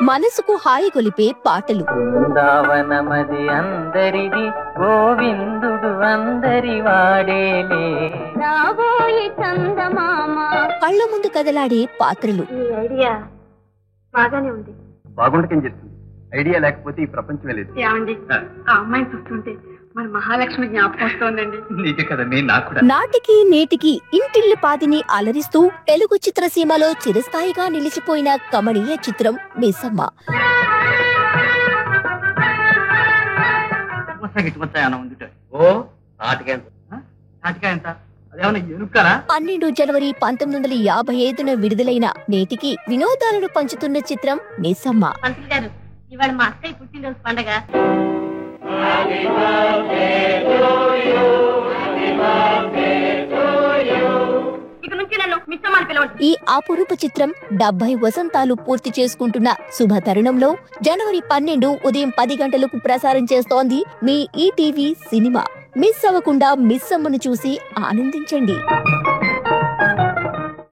మనసుకు హాయి గొలిపే పాటలు, బృందావనమది అందరిది, గోవిందుడు అందరి వాడేలే, రాబోయే చందమామ. కళ్ళ ముందు కదలాడే పాత్రలు. ఈ ఐడియా బాగానే ఉంది. బాగుండకేం చేస్తుంది? ఐడియా లేకపోతే ఈ ప్రపంచమే లేదు. ఏమండి, ఆ అమ్మాయిని చూస్తుంటే మన మహాలక్ష్మి జ్ఞాపకం వస్తోందండి. నీకే కదా నాకు కూడా. నాటికి నేటికి ఇంటిల్లి పాదిని అలరిస్తూ తెలుగు చిత్రసీమలో చిరస్థాయిగా నిలిచిపోయిన కమనీయ చిత్రం మిస్సమ్మ. ఓ నాటిక ఎంత? అదేమన్నా ఎనుక్కరా? 12 జనవరి 1955 విడుదలైన నేటికి వినోదాలను పంచుతున్న చిత్రం మిస్సమ్మ. పంతులు గారు, ఇవాళ మా అత్తయ్య పుట్టినరోజు పండగ. ఇక నుంచి నన్ను మిస్సమ్మని పిలవండి. ఈ అపురూప చిత్రం 70 వసంతాలు పూర్తి చేసుకుంటున్న శుభ తరుణంలో జనవరి 12 ఉదయం 10 గంటలకు ప్రసారం చేస్తోంది మీ ఈటీవీ సినిమా. మిస్ అవ్వకుండా మిస్సమ్మను చూసి ఆనందించండి.